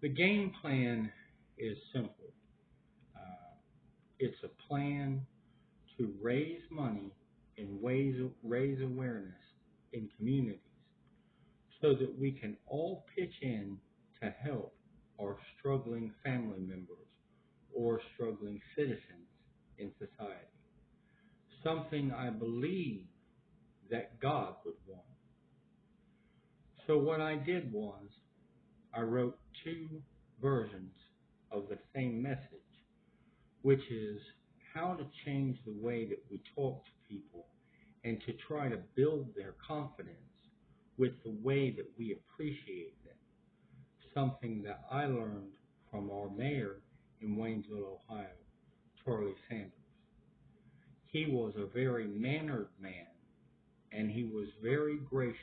The game plan is simple. Uh, it's a plan to raise money and raise awareness in communities so that we can all pitch in to help our struggling family members or struggling citizens in society. Something I believe that God would want. So what I did was I wrote two versions of the same message, which is how to change the way that we talk to people and to try to build their confidence with the way that we appreciate them. Something that I learned from our mayor in Waynesville, Ohio, Charlie Sanders. He was a very mannered man, and he was very gracious,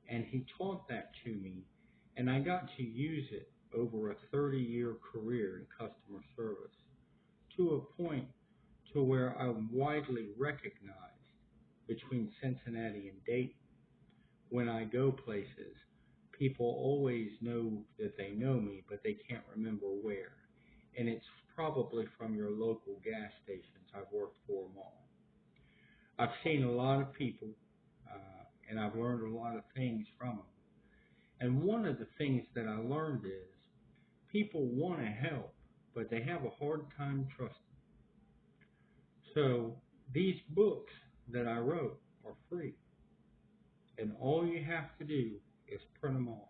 and he taught that to me, and I got to use it over a 30-year career in customer service to a point to where I'm widely recognized between Cincinnati and Dayton. When I go places, people always know that they know me, but they can't remember where. And it's probably from your local gas stations. I've worked for them all. I've seen a lot of people, and I've learned a lot of things from them. And one of the things that I learned is people want to help, but they have a hard time trusting. So these books that I wrote are free. And all you have to do is print them off.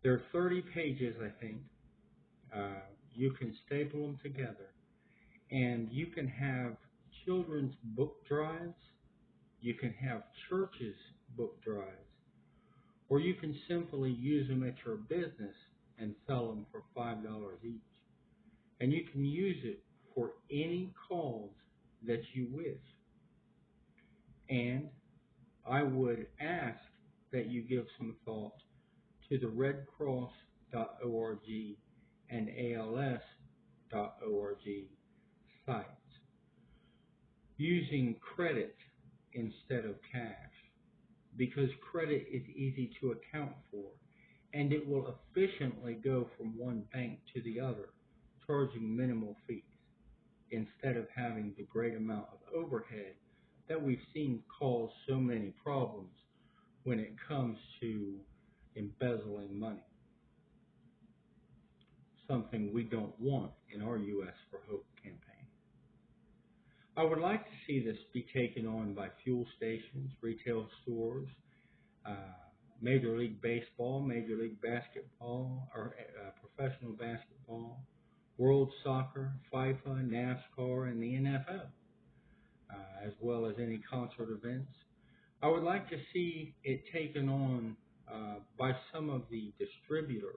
They're 30 pages, I think. You can staple them together. And you can have children's book drives. You can have churches' book drives. Or you can simply use them at your business and sell them for $5 each. And you can use it for any cause that you wish. And I would ask that you give some thought to the redcross.org and als.org sites using credit instead of cash, because credit is easy to account for and it will efficiently go from one bank to the other, charging minimal fees instead of having the great amount of overhead that we've seen cause so many problems when it comes to embezzling money. Something we don't want in our U.S. for Hope campaign. I would like to see this be taken on by fuel stations, retail stores, uh, Major League Baseball, Major League Basketball, or professional basketball, World Soccer, FIFA, NASCAR, and the NFL, as well as any concert events. I would like to see it taken on by some of the distributors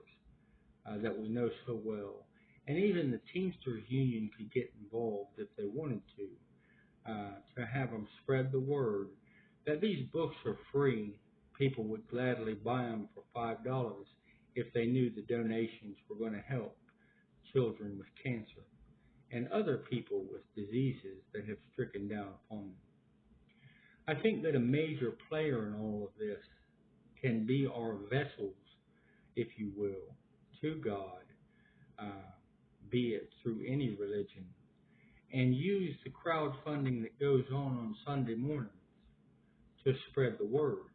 that we know so well. And even the Teamsters Union could get involved if they wanted to have them spread the word that these books are free. People would gladly buy them for $5 if they knew the donations were going to help children with cancer and other people with diseases that have stricken down upon them. I think that a major player in all of this can be our vessels, if you will, to God, be it through any religion, and use the crowdfunding that goes on Sunday mornings to spread the word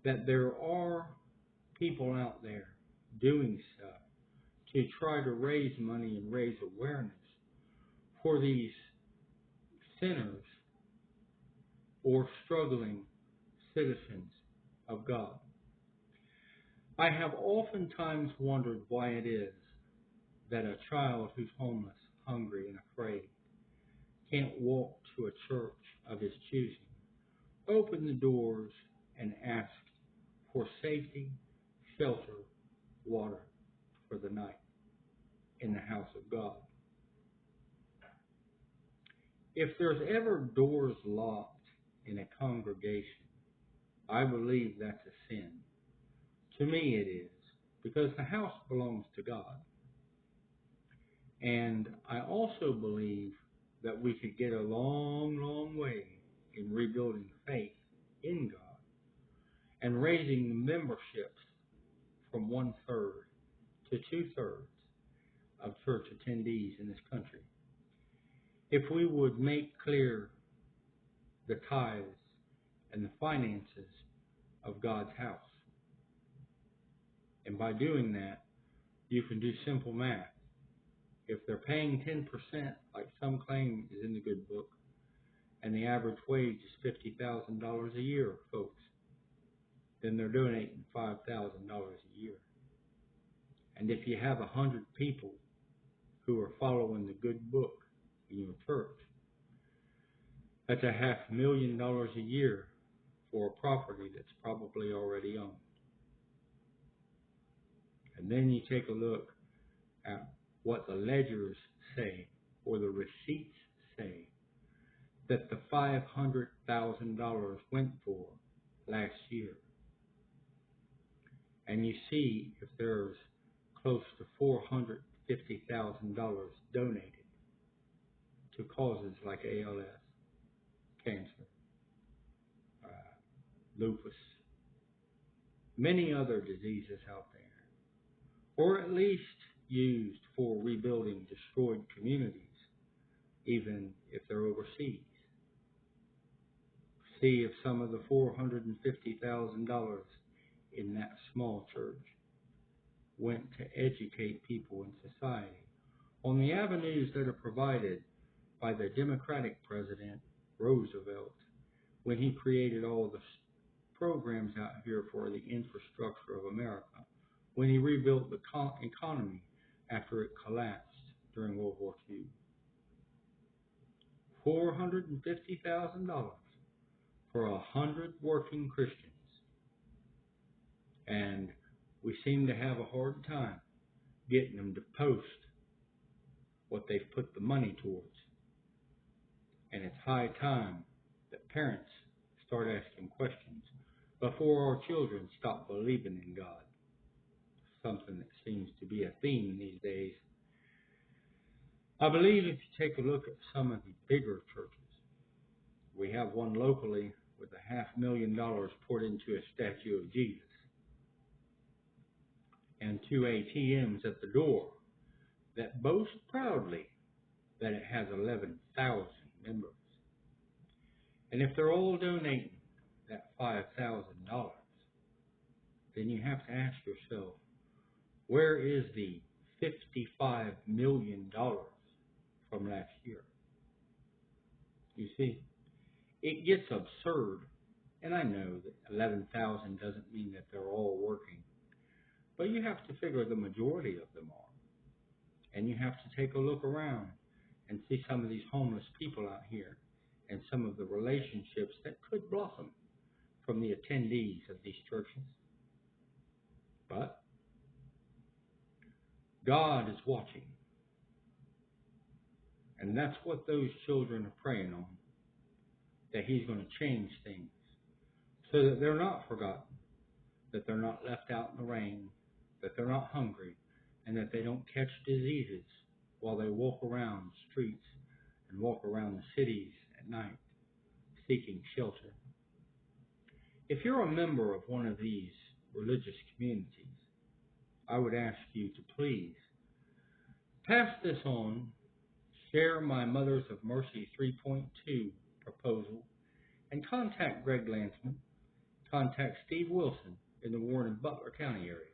that there are people out there doing stuff to try to raise money and raise awareness for these sinners or struggling citizens of God. I have oftentimes wondered why it is that a child who's homeless, hungry, and afraid can't walk to a church of his choosing, open the doors, and ask for safety, shelter, water for the night in the house of God. If there's ever doors locked in a congregation, I believe that's a sin. To me it is, because the house belongs to God. And I also believe that we could get a long, long way in rebuilding faith in God and raising the memberships from 1/3 to two-thirds of church attendees in this country. If we would make clear the tithes and the finances of God's house, and by doing that, you can do simple math. If they're paying 10%, like some claim is in the good book, and the average wage is $50,000 a year, folks, then they're donating $5,000 a year. And if you have 100 people who are following the good book in your church, that's $500,000 a year for a property that's probably already owned. And then you take a look at what the ledgers say, or the receipts say, that the $500,000 went for last year. And you see if there's close to $450,000 donated to causes like ALS, cancer, lupus, many other diseases out there, or at least used for rebuilding destroyed communities, even if they're overseas. See if some of the $450,000 in that small church went to educate people in society on the avenues that are provided by the Democratic President Roosevelt when he created all the programs out here for the infrastructure of America, when he rebuilt the economy after it collapsed during World War II. $450,000 for 100 working Christians. And we seem to have a hard time getting them to post what they've put the money towards. And it's high time that parents start asking questions before our children stop believing in God. Something that seems to be a theme these days. I believe if you take a look at some of the bigger churches, we have one locally with $500,000 poured into a statue of Jesus, and 2 ATMs at the door that boast proudly that it has 11,000 members. And if they're all donating that $5,000, then you have to ask yourself, where is the $55 million from last year? You see, it gets absurd, and I know that 11,000 doesn't mean that they're all working, but you have to figure the majority of them are. And you have to take a look around and see some of these homeless people out here and some of the relationships that could blossom from the attendees of these churches. But God is watching. And that's what those children are praying on, that He's going to change things so that they're not forgotten, that they're not left out in the rain, that they're not hungry, and that they don't catch diseases while they walk around the streets and walk around the cities at night seeking shelter. If you're a member of one of these religious communities, I would ask you to please pass this on, share my Mothers of Mercy 3.2 proposal, and contact Greg Lansman, contact Steve Wilson in the Warren and Butler County area.